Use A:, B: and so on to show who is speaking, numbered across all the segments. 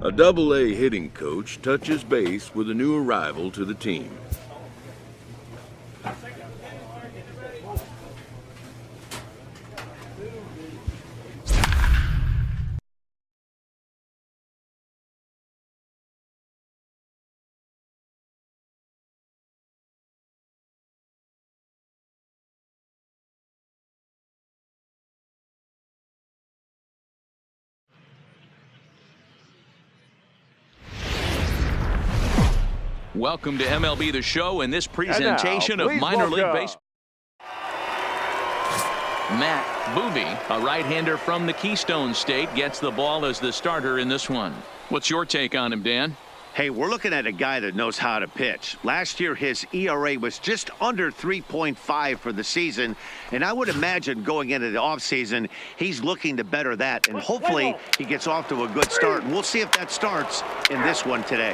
A: A Double-A hitting coach touches base with a new arrival to the team.
B: Welcome to MLB The Show and this presentation of minor league baseball. Matt Boovy, a right-hander from the Keystone State, gets the ball as the starter in this one. What's your take on him, Dan?
C: Hey, we're looking at a guy that knows how to pitch. Last year, his ERA was just under 3.5 for the season, and I would imagine going into the offseason, he's looking to better that, and hopefully he gets off to a good start. And we'll see if that starts in this one today.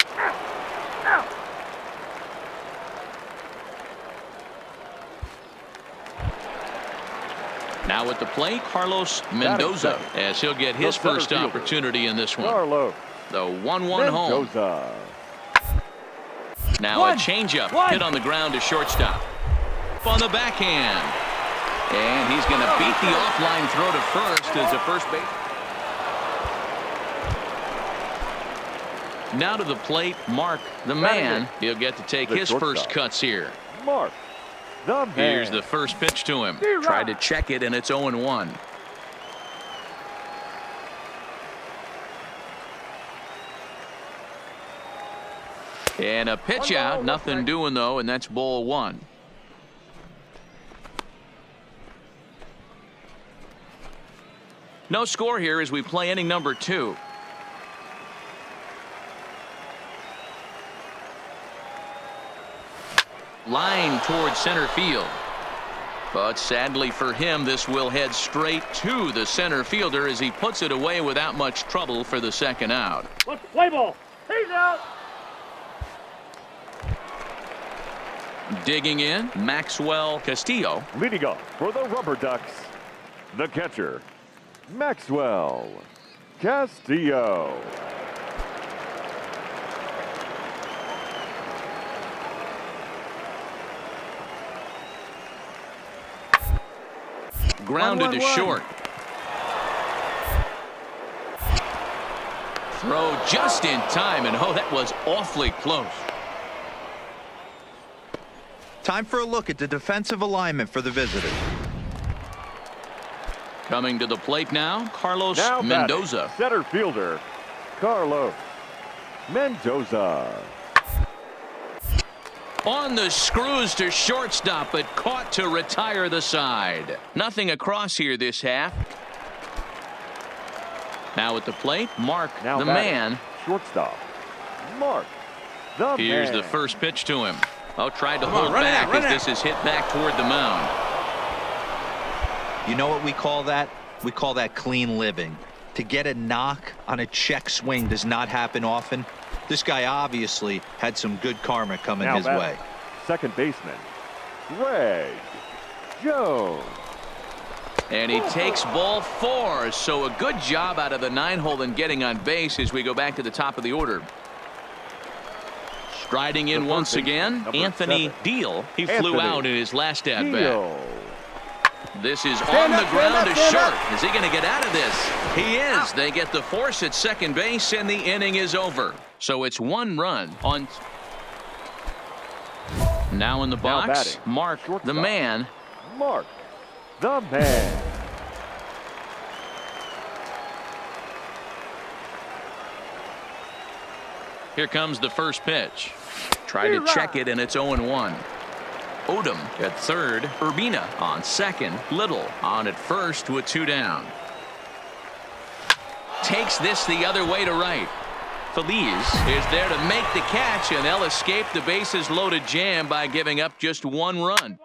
B: Now at the plate, Carlos Mendoza, as he'll get his first opportunity in this one. The 1-1 home. Now a changeup hit on the ground to shortstop. On the backhand. And he's going to beat the offline throw to first as a first base. Now to the plate, Mark, the man. He'll get to take his first cuts here.
D: Mark.
B: Here's the first pitch to him. Tried to check it, and it's 0-1. And a pitch out. Nothing doing, though, and that's ball one. No score here as we play inning number 2. Line towards center field. But sadly for him, this will head straight to the center fielder as he puts it away without much trouble for the second out.
D: Play ball. He's out.
B: Digging in, Maxwell Castillo.
D: Leading off for the Rubber Ducks, the catcher, Maxwell Castillo.
B: Grounded to short. Throw just in time, and oh, that was awfully close.
E: Time for a look at the defensive alignment for the visitors.
B: Coming to the plate now, Carlos Mendoza.
D: Center fielder, Carlos Mendoza.
B: On the screws to shortstop, but caught to retire the side. Nothing across here this half. Now at the plate, Mark, the man.
D: Shortstop, Mark, the man.
B: Here's the first pitch to him. Oh, tried to hold back as this is hit back toward the mound.
E: You know what we call that? We call that clean living. To get a knock on a check swing does not happen often. This guy obviously had some good karma coming his way.
D: Second baseman, Greg Jones.
B: And he takes ball 4. So a good job out of the 9-hole in getting on base as we go back to the top of the order. Striding in once again, Anthony Deal. He flew out in his last at bat. This is on the ground to short. Is he going to get out of this? He is. They get the force at second base, and the inning is over. So it's 1 run on. Now in the box, Mark, the man.
D: Mark, the man.
B: Here comes the first pitch. Try to check it, and it's 0-1. Odom at third, Urbina on second, Little on at first with 2 down. Takes this the other way to right. Feliz is there to make the catch, and they'll escape the bases loaded jam by giving up just 1 run.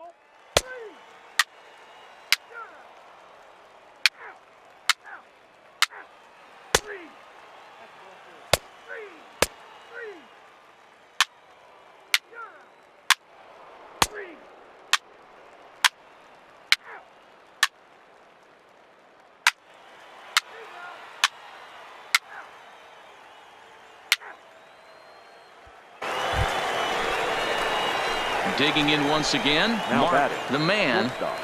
B: Digging in once again,
D: Now
B: Mark
D: batting.
B: the man.
D: Shortstop,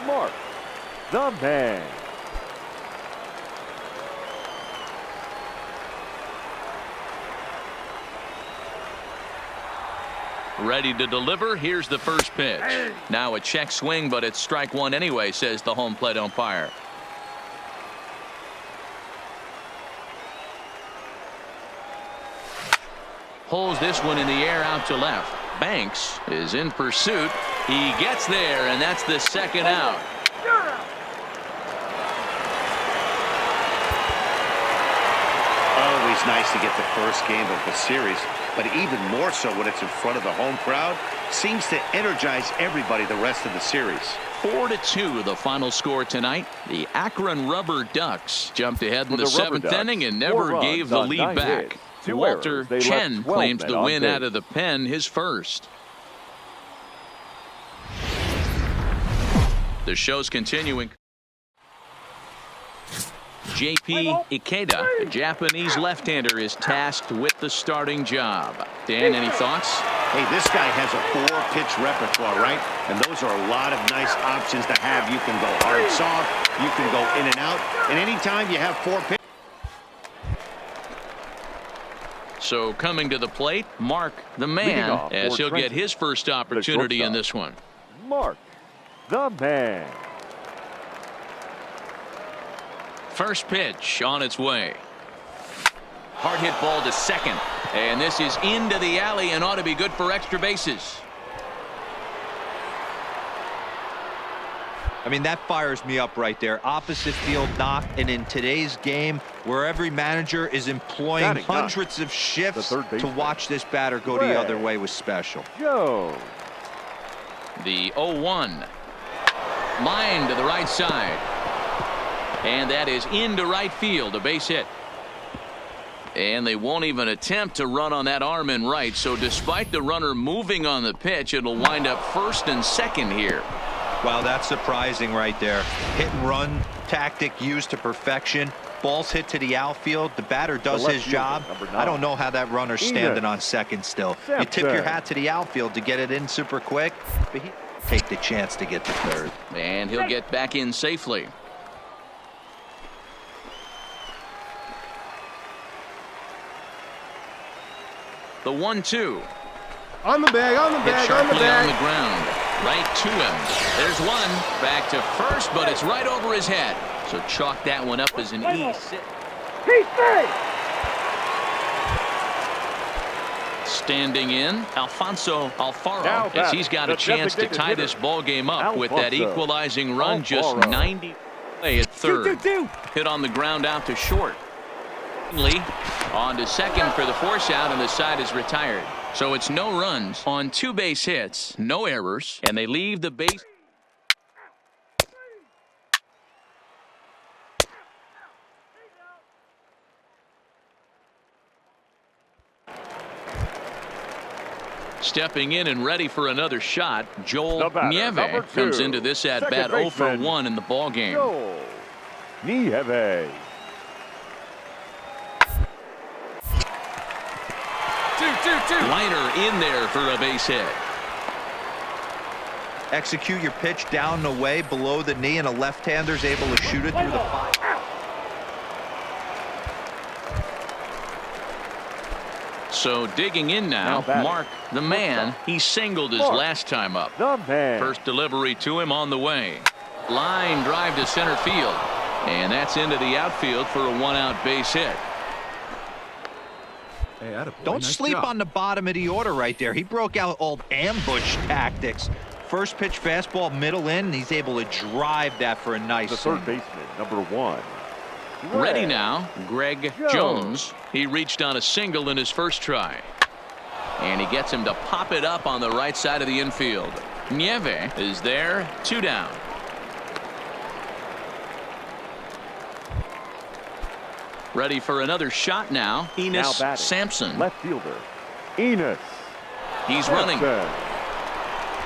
D: Mark the man.
B: Ready to deliver. Here's the first pitch. Now a check swing, but it's strike one anyway, says the home plate umpire. Pulls this one in the air out to left. Banks is in pursuit. He gets there, and that's the second out.
C: Always nice to get the first game of the series, but even more so when it's in front of the home crowd. Seems to energize everybody the rest of the series.
B: 4-2 the final score tonight. The Akron Rubber Ducks jumped ahead in the seventh inning and never gave the lead back. Walter Chen claims the win out of the pen, his first. The show's continuing. JP Ikeda, the Japanese left-hander, is tasked with the starting job. Dan, any thoughts?
C: Hey, this guy has a 4-pitch repertoire, right? And those are a lot of nice options to have. You can go hard, soft. You can go in and out. And anytime you have 4 pitches.
B: So coming to the plate, Mark the man, as he'll get his first opportunity in this one.
D: Mark the man.
B: First pitch on its way. Hard hit ball to second. And this is into the alley and ought to be good for extra bases.
E: I mean, that fires me up right there. Opposite field knock, and in today's game, where every manager is employing hundreds of shifts to watch this batter go the other way was special.
D: Joe.
B: The 0-1. Line to the right side. And that is into right field, a base hit. And they won't even attempt to run on that arm in right. So despite the runner moving on the pitch, it'll wind up first and second here.
E: Wow, that's surprising right there. Hit and run tactic used to perfection. Ball's hit to the outfield. The batter does his job. I don't know how that runner's standing on second still. You tip your hat to the outfield to get it in super quick, but he take the chance to get to third.
B: And he'll get back in safely. The 1-2.
F: On the bag, on the bag, on the bag.
B: On the ground. Right to him. There's one. Back to first, but it's right over his head. So chalk that one up as an E. Standing in, Alfonso Alfaro, as he's got a chance to tie this ball game up with that equalizing run just 90 play at third. Hit on the ground out to short. On to second for the force out, and the side is retired. So it's no runs on 2 base hits, no errors, and they leave the base. Stepping in and ready for another shot, Joel Nieve comes into this at-bat 0 for 1 in the ballgame.
D: Joel Nieve.
B: Liner in there for a base hit.
E: Execute your pitch down and away below the knee, and a left-hander's able to shoot it through the five.
B: So digging in now Mark the man. He singled his last time up.
D: The man.
B: First delivery to him on the way. Line drive to center field. And that's into the outfield for a 1-out base hit.
F: Hey,
E: don't sleep on the bottom of the order right there. He broke out old ambush tactics. First pitch fastball middle in, and he's able to drive that for a nice
D: The third baseman, number 1.
B: Ready now, Greg Jones. He reached on a single in his first try. And he gets him to pop it up on the right side of the infield. Nieve is there, 2 down. Ready for another shot now. Enos Sampson.
D: Left fielder, Enos.
B: He's running.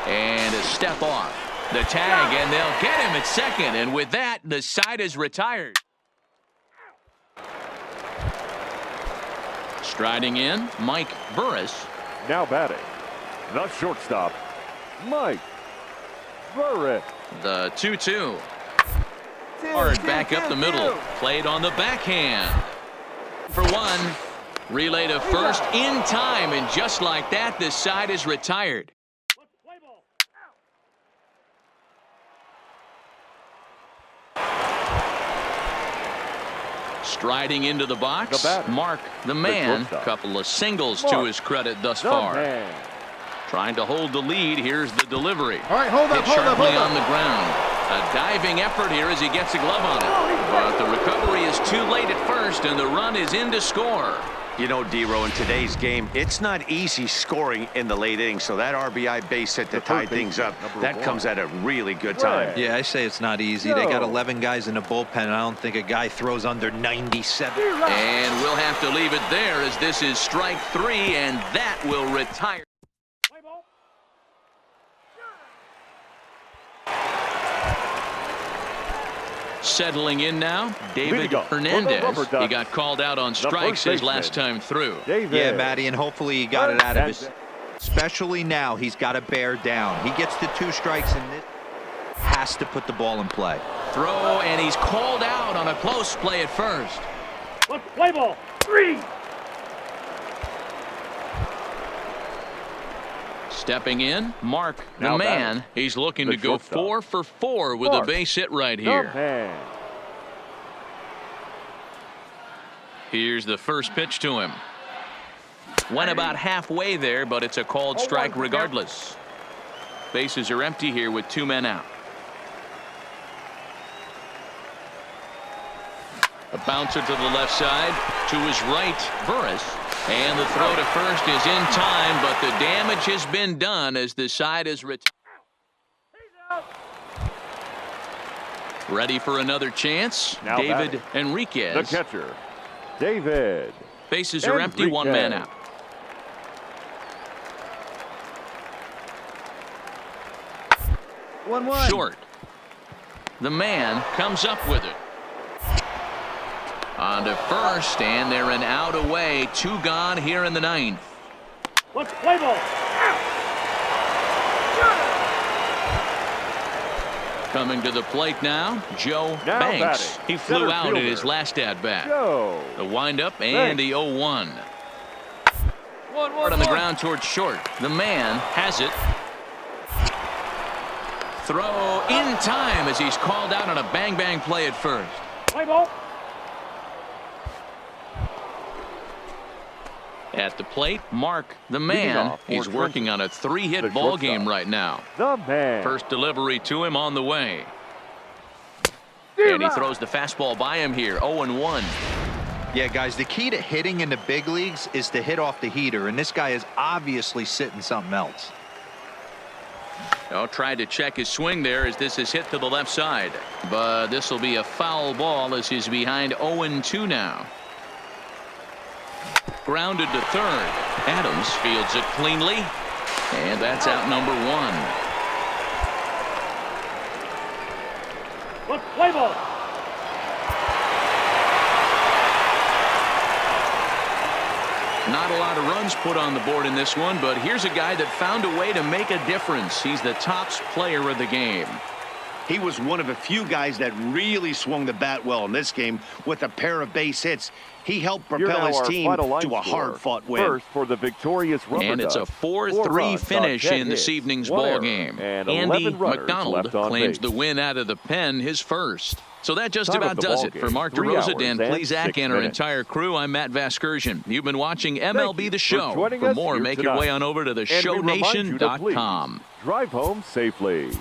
B: And a step off. The tag, and they'll get him at second. And with that, the side is retired. Striding in, Mike Burris.
D: Now batting, the shortstop, Mike Burris.
B: The 2-2. Hard back up the middle. Played on the backhand. For one. Relay to first in time, and just like that, this side is retired. Striding into the box, Mark the man. Couple of singles to his credit thus far. Trying to hold the lead. Here's the delivery.
F: All right, hold up,
B: Hit sharply
F: hold up.
B: on the ground. A diving effort here as he gets a glove on it. But the recovery is too late at first, and the run is in to score.
C: You know, D-Row, in today's game, it's not easy scoring in the late innings, so that RBI base hit to tie things up, that comes at a really good time.
E: Yeah, I say it's not easy. They got 11 guys in the bullpen, and I don't think a guy throws under 97.
B: And we'll have to leave it there as this is strike 3, and that will retire. Settling in now, David Hernandez. He got called out on strikes his last time through.
E: Yeah, Matty, and hopefully he got it out of his. Especially now, he's got to bear down. He gets the 2 strikes and this has to put the ball in play.
B: Throw, and he's called out on a close play at first.
F: Play ball. 3.
B: Stepping in, Mark the
D: Now
B: man.
D: batting.
B: He's looking
D: The
B: to go
D: shortstop.
B: 4 for 4 with a
D: Mark
B: base hit right
D: the
B: here.
D: man.
B: Here's the first pitch to him. Went about halfway there, but it's a called strike regardless. Bases are empty here with 2 men out. A bouncer to the left side. To his right, Burris. And the throw to first is in time, but the damage has been done as the side is retired. Ready for another chance.
D: Now
B: David
D: batting.
B: Enriquez.
D: The catcher, David.
B: Bases are empty, 1 man out. Short. The man comes up with it. On to first, and they're an out away. 2 gone here in the 9th.
F: Let's play ball.
B: Coming to the plate now, Joe
D: Now
B: Banks.
D: batting,
B: He flew
D: center
B: out in
D: fielder,
B: his last at-bat.
D: Joe
B: The windup and the 0-1. Hard on the ground towards short. The man has it. Throw in time as he's called out on a bang-bang play at first.
F: Play ball.
B: At the plate, Mark the man.
D: off for
B: He's working on a 3-hit
D: the
B: ball
D: shortstop.
B: game right now.
D: the man.
B: First delivery to him on the way. And he throws the fastball by him here. 0-1.
E: Yeah, guys, the key to hitting in the big leagues is to hit off the heater, and this guy is obviously sitting something else.
B: Oh, tried to check his swing there as this is hit to the left side. But this will be a foul ball as he's behind 0-2 now. Grounded to third. Adams fields it cleanly. And that's out number 1.
F: Let's play ball.
B: Not a lot of runs put on the board in this one, but here's a guy that found a way to make a difference. He's the tops player of the game.
C: He was one of a few guys that really swung the bat well in this game with a pair of base hits. He helped
D: Here
C: propel
D: now
C: his
D: our
C: team
D: final line
C: to a
D: score.
C: hard-fought win.
D: First for the victorious Rubber
B: And it's a
D: Ducks,
B: 4-3
D: runs on
B: finish
D: 10
B: in this
D: hits,
B: evening's
D: 1
B: ball
D: error,
B: game.
D: and
B: Andy
D: 11 runners
B: McDonald
D: left on
B: claims
D: base.
B: the win out of the pen, his first. So that just
D: Time of
B: about
D: the
B: does
D: ball
B: it.
D: game,
B: For Mark
D: 3
B: DeRosa,
D: hours
B: Dan
D: and
B: Plesac,
D: 6
B: and our
D: minutes.
B: entire crew, I'm Matt Vasgersian. You've been watching MLB The
D: for
B: Show.
D: joining
B: For
D: us
B: more,
D: here
B: make your way
D: tonight.
B: on over to
D: And we remind you to please
B: theshownation.com.
D: drive home safely.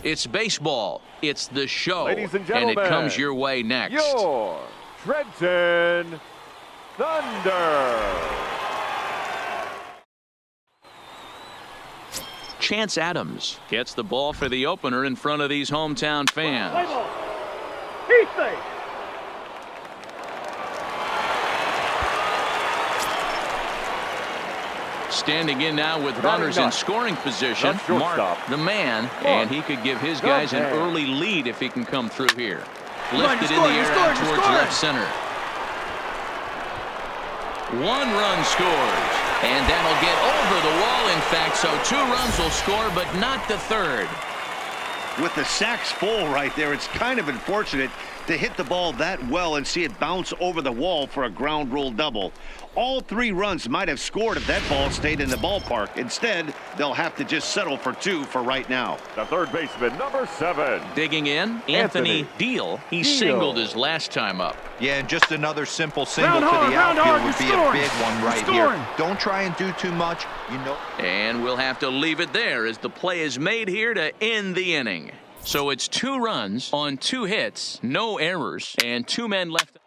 B: It's baseball. It's the show.
D: Ladies and
B: it
D: gentlemen,
B: comes your way next.
D: Your Trenton Thunder.
B: Chance Adams gets the ball for the opener in front of these hometown fans.
F: Play ball. He's safe.
B: Standing in now with runners in scoring position, Mark the man, and he could give his guys an early lead if he can come through here. Lifted in the air out towards left center. 1 run scores, and that'll get over the wall, in fact, so 2 runs will score, but not the third.
C: With the sacks full right there, it's kind of unfortunate to hit the ball that well and see it bounce over the wall for a ground rule double. All 3 runs might have scored if that ball stayed in the ballpark. Instead, they'll have to just settle for 2 for right now.
D: The third baseman, number 7.
B: Digging in, Anthony Deal. He singled his last time up.
E: Yeah, and just another simple single to the outfield would be a big one right here. Don't try and do too much, you know.
B: And we'll have to leave it there as the play is made here to end the inning. So it's 2 runs on 2 hits, no errors, and 2 men left.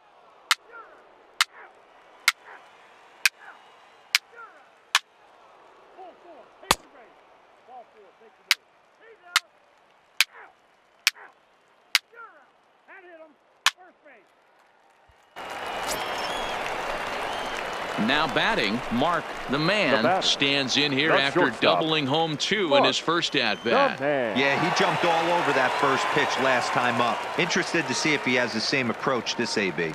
B: Now batting, Mark the man stands in here after doubling home 2 in his first at-bat.
E: Yeah, he jumped all over that first pitch last time up. Interested to see if he has the same approach this AB.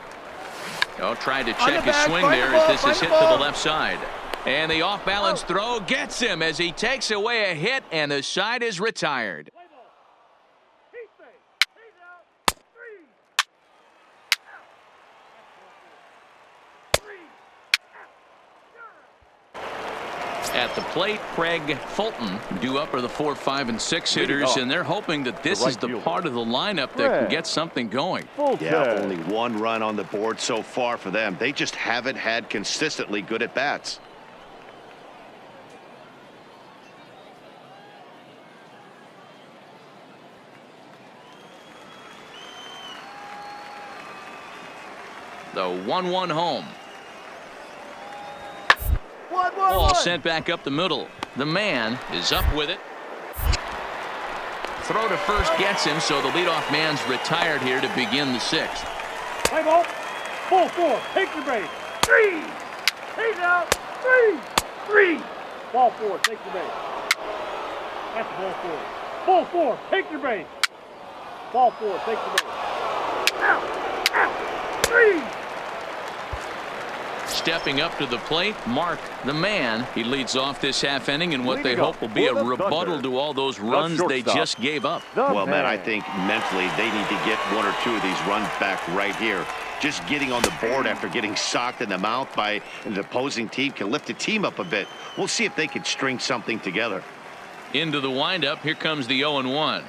B: Oh, tried to check his swing there as this is hit to the left side. And the off-balance throw gets him as he takes away a hit, and the side is retired. At the plate, Craig Fulton due up are the 4, 5, and 6 hitters, and they're hoping that this is the part of the lineup that can get something going.
C: Yeah, only 1 run on the board so far for them. They just haven't had consistently good at bats.
B: The 1-1 home. Ball sent back up the middle. The man is up with it. Throw to first gets him, so the leadoff man's retired here to begin the 6th.
F: Play ball. Ball 4. Take the base. 3. He's out. 3. Ball 4. Take the base. That's ball 4. Ball 4. Take the base. Ball 4. Take the base. Out. 3.
B: Stepping up to the plate, Mark the man. He leads off this half inning in what they hope will be a rebuttal to all those runs they just gave up.
C: Well, man, I think mentally they need to get 1 or 2 of these runs back right here. Just getting on the board after getting socked in the mouth by an opposing team can lift the team up a bit. We'll see if they can string something together.
B: Into the windup, here comes the 0-1.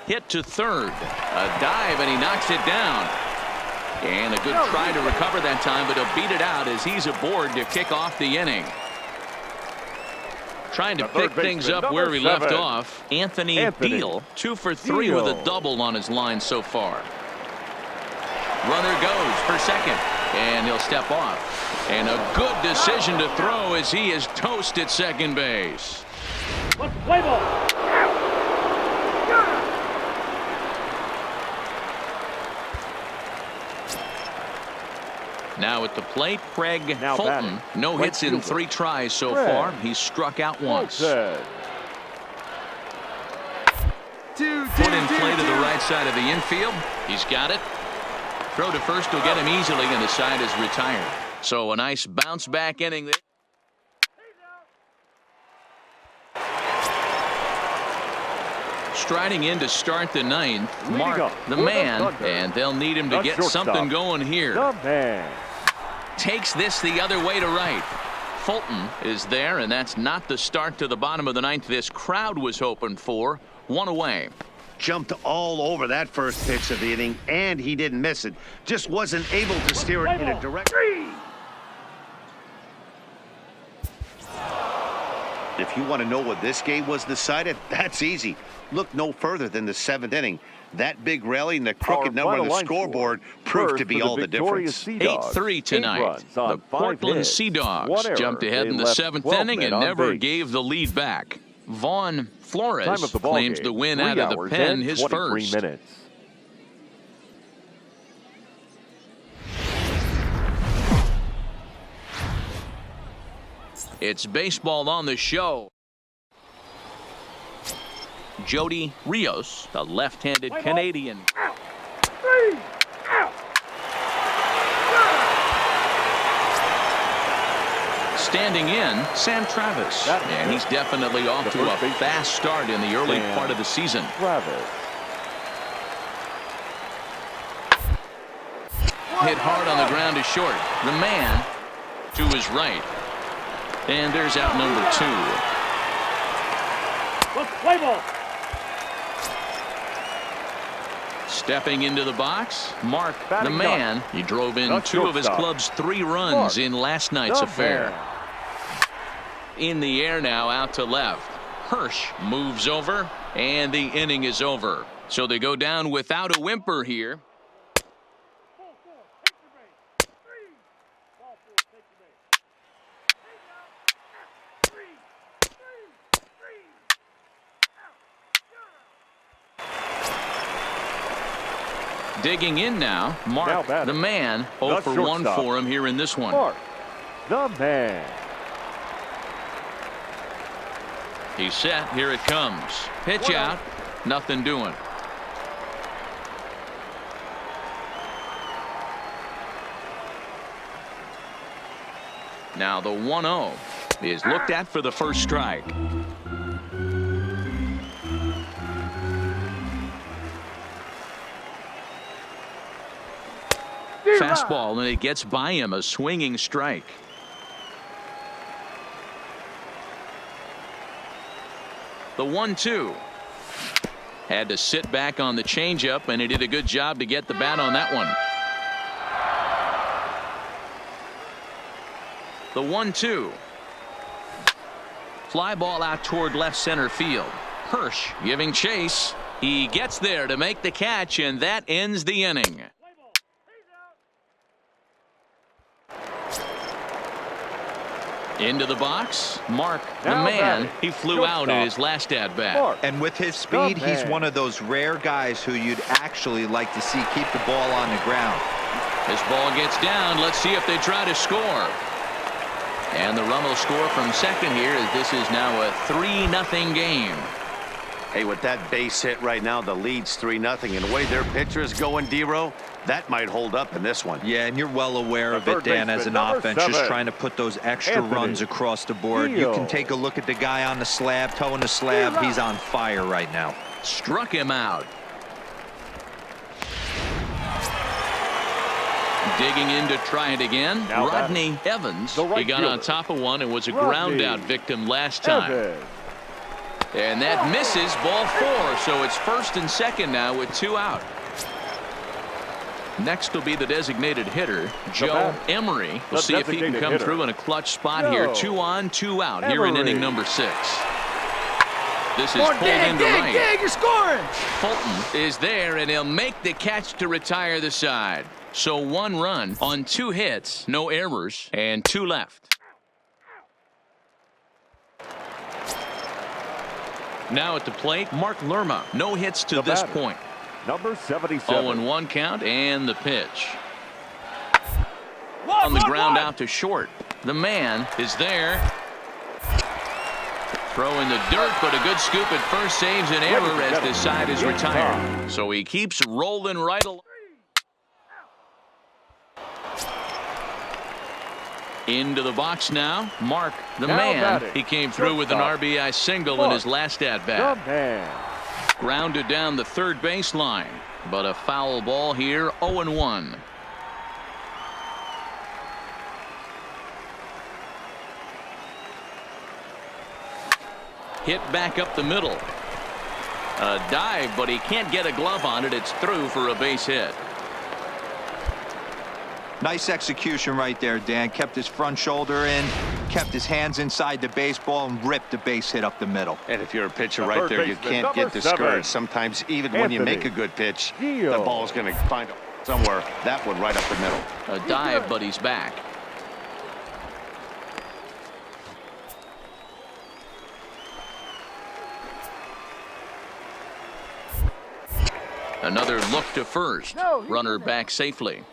B: Hit to third. A dive, and he knocks it down. And a good try to recover that time, but he'll beat it out as he's aboard to kick off the inning. Trying to pick things up where he left off. Anthony Deal, 2 for 3 with a double on his line so far. Runner goes for second, and he'll step off. And a good decision to throw as he is toast at second base.
F: Let's play ball.
B: Now at the plate, Craig Fulton. No hits in 3 tries so far. He's struck out once. Put in play to the right side of the infield. He's got it. Throw to first will get him easily, and the side is retired. So a nice bounce back inning there. Striding in to start the 9th, Mark the man, and they'll need him to get something going here. Takes this the other way to right. Fulton is there, and that's not the start to the bottom of the 9th this crowd was hoping for. 1 away.
C: Jumped all over that first pitch of the inning, and he didn't miss it. Just wasn't able to steer it in a direct. If you want to know what this game was decided, that's easy. Look no further than the 7th inning. That big rally and the crooked number on the scoreboard proved to be all the difference.
B: 8-3 tonight. The Portland Sea Dogs jumped ahead in the 7th inning and never gave the lead back. Vaughn Flores claims the win out of the pen, his first. It's baseball on the show. Jody Rios, the left-handed Canadian. Standing in, Sam Travis. And he's definitely off to a fast start in the early part of the season. Hit hard on the ground to short. The man to his right. And there's out number 2.
F: Play ball.
B: Stepping into the box, Mark the man. He drove in 2 of his club's 3 runs in last night's affair. In the air now, out to left. Hirsch moves over, and the inning is over. So they go down without a whimper here. Digging in now, Mark the man. 0 for 1 for him here in this one.
D: Mark the man.
B: He's set. Here it comes. Pitch out. Nothing doing. Now the 1-0 is looked at for the first strike. Fastball, and it gets by him, a swinging strike. The 1-2. Had to sit back on the changeup, and he did a good job to get the bat on that one. The 1-2. Fly ball out toward left center field. Hirsch giving chase. He gets there to make the catch, and that ends the inning. Into the box, Mark the man. He flew out in his last at-bat.
E: And with his speed, he's one of those rare guys who you'd actually like to see keep the ball on the ground.
B: This ball gets down. Let's see if they try to score. And the run will score from second here, as this is now a 3-0 game.
C: Hey, with that base hit right now, the lead's 3-0. And the way their pitcher is going, D-Row, that might hold up in this one.
E: Yeah, and you're well aware of it, Dan, as an offense, just trying to put those extra runs across the board. You can take a look at the guy on the slab, toeing the slab. He's on fire right now.
B: Struck him out. Digging in to try it again. Rodney Evans. He got on top of one and was a ground out victim last time. And that misses, ball 4. So it's first and second now with 2 out. Next will be the designated hitter, Joe Emery. We'll see if he can come through in a clutch spot here. 2 on, 2 out here in inning number 6. This is pulled into right.
G: You're scoring.
B: Fulton is there, and he'll make the catch to retire the side. So 1 run on 2 hits, no errors, and 2 left. Now at the plate, Mark Lerma. No hits to this point.
D: Number 77.
B: 0-1 count, and the pitch. On the ground out to short. The man is there. Throw in the dirt, but a good scoop at first saves an error as this side is retired. So he keeps rolling right along. Into the box now, Mark the man. He came through with an RBI single in his last at-bat. Grounded down the third baseline, but a foul ball here. 0-1. Hit back up the middle. A dive, but he can't get a glove on it. It's through for a base hit.
E: Nice execution right there, Dan. Kept his front shoulder in, kept his hands inside the baseball, and ripped the base hit up the middle.
C: And if you're a pitcher right there, you can't get discouraged. Sometimes even when you make a good pitch, the ball's going to find somewhere. That one right up the middle.
B: A dive, but he's back. Another look to first. Runner back safely.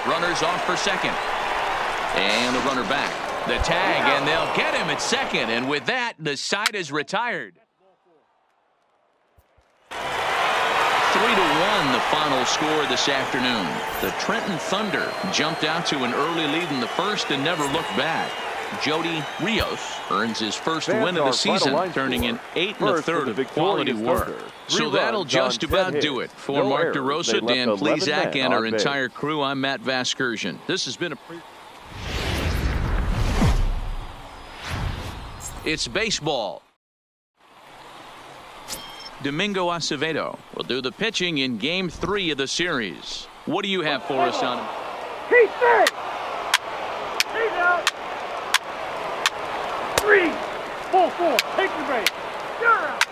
B: Runners off for second. And the runner back. The tag, and they'll get him at second. And with that, the side is retired. 3-1 the final score this afternoon. The Trenton Thunder jumped out to an early lead in the first and never looked back. Jody Rios earns his first win of the season, turning in 8 1/3 of quality work. So that'll just about do it. For Mark DeRosa, Dan Plesac, and our entire crew, I'm Matt Vasgersian. This has been It's baseball. Domingo Acevedo will do the pitching in Game 3 of the series. What do you have for us on him?
F: He's third. He's out. 3, 4, take the base. You're out.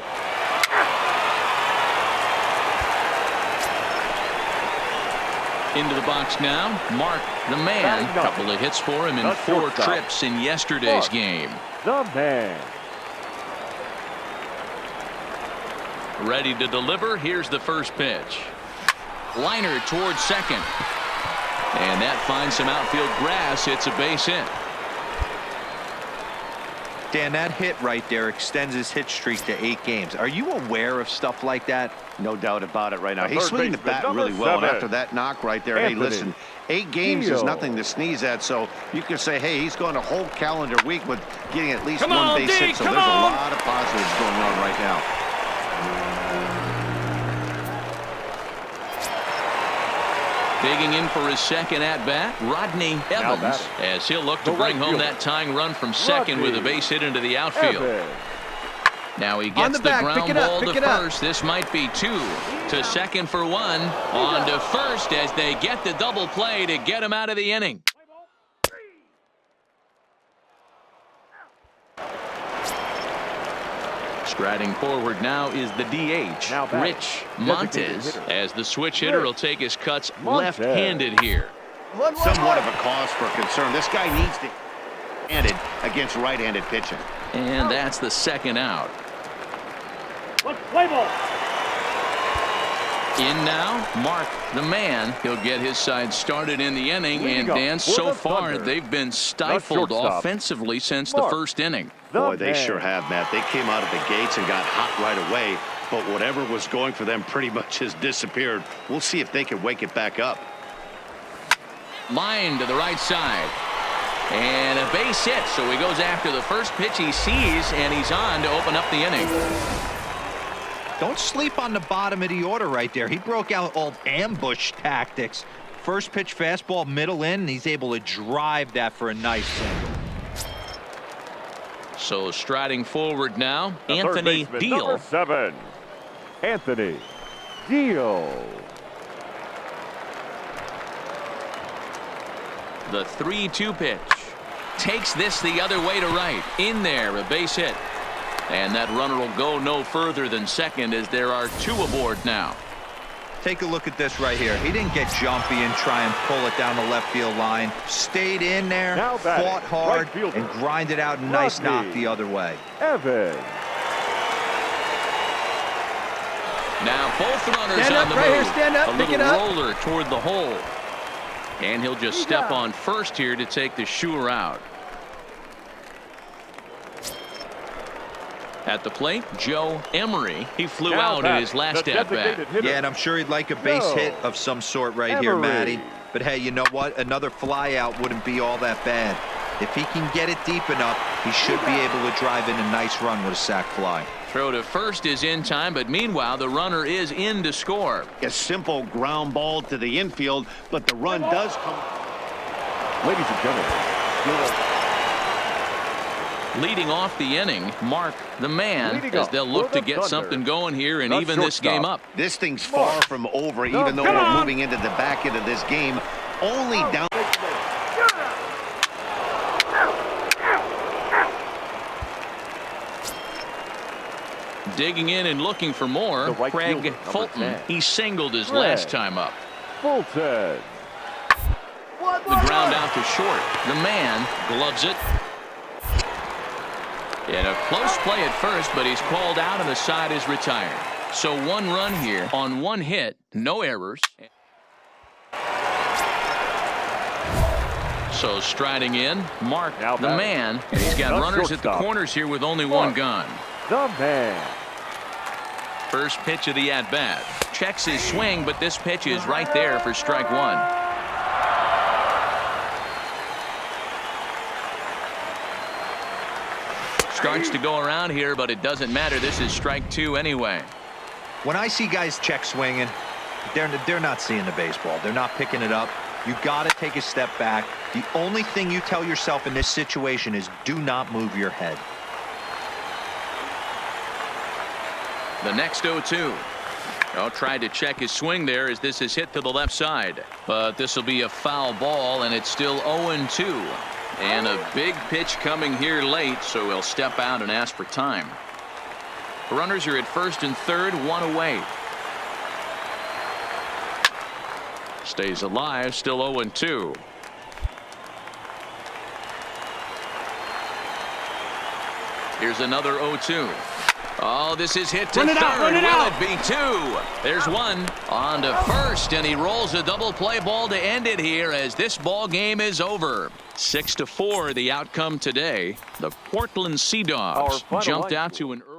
B: Into the box now, Mark the man. A couple of hits for him in 4 trips in yesterday's game.
D: The man.
B: Ready to deliver. Here's the first pitch. Liner towards second. And that finds some outfield grass. It's a base hit.
E: Dan, that hit right there extends his hit streak to 8 games. Are you aware of stuff like that?
C: No doubt about it right now. He's swinging the bat really well. And after that knock right there, hey, listen, 8 games is nothing to sneeze at. So you can say, hey, he's going a whole calendar week with getting at least one base hit. So there's a lot of positives going on right now.
B: Digging in for his second at-bat, Rodney Evans, as he'll look to bring home that tying run from second with a base hit into the outfield. Now he gets the ground ball to first. This might be 2. To second for 1. On to first as they get the double play to get him out of the inning. Striding forward now is the DH, Rich Montes, as the switch hitter will take his cuts left-handed here.
C: Somewhat of a cause for concern. This guy needs to hit it against right-handed pitching.
B: And that's the second out.
F: Let's play ball.
B: In now, Mark the man. He'll get his side started in the inning. And Dan, so far they've been stifled offensively since the first inning.
C: Boy, they sure have, Matt. They came out of the gates and got hot right away. But whatever was going for them pretty much has disappeared. We'll see if they can wake it back up.
B: Line to the right side. And a base hit. So he goes after the first pitch he sees, and he's on to open up the inning.
E: Don't sleep on the bottom of the order right there. He broke out all ambush tactics. First pitch fastball middle in, and he's able to drive that for a nice single.
B: So striding forward now, Anthony Deal.
D: Number 7, Anthony Deal.
B: The 3-2 pitch. Takes this the other way to right. In there, a base hit. And that runner will go no further than second as there are 2 aboard now.
E: Take a look at this right here. He didn't get jumpy and try and pull it down the left field line. Stayed in there, fought hard, and grinded out a nice knock the other way.
D: Evans.
B: Now both runners on the move. A little roller toward the hole. And he'll just step on first here to take the shooter out. At the plate, Joe Emery. He flew out in his last at-bat.
E: Yeah, and I'm sure he'd like a base hit of some sort right here, Matty. But hey, you know what? Another fly out wouldn't be all that bad. If he can get it deep enough, he should be able to drive in a nice run with a sac fly.
B: Throw to first is in time, but meanwhile, the runner is in to score.
C: A simple ground ball to the infield, but the run does come.
D: Ladies and gentlemen,
B: Leading off the inning, Mark the man, as they'll look to get something going here and even this game up.
C: This thing's far from over, even though we're moving into the back end of this game. Only down.
B: Digging in and looking for more, Craig Fulton. He singled his last time up.
D: Fulton.
B: The ground out to short. The man gloves it. In a close play at first, but he's called out and the side is retired. So 1 run here on 1 hit, no errors. So striding in, Mark the man, and he's got runners at the corners here with only 1 gun.
D: The man.
B: First pitch of the at-bat. Checks his swing, but this pitch is right there for strike 1. Starts to go around here, but it doesn't matter. This is strike 2 anyway.
E: When I see guys check swinging, they're not seeing the baseball. They're not picking it up. You got to take a step back. The only thing you tell yourself in this situation is do not move your head.
B: The next 0-2. Tried to check his swing there as this is hit to the left side. But this will be a foul ball, and it's still 0-2. And a big pitch coming here late, so he'll step out and ask for time. Runners are at first and third, 1 away. Stays alive, still 0-2. Here's another 0-2. Oh, this is hit to third. Will it be 2? There's 1 on to first, and he rolls a double play ball to end it here as this ball game is over. 6-4 the outcome today. The Portland Sea Dogs jumped out to an early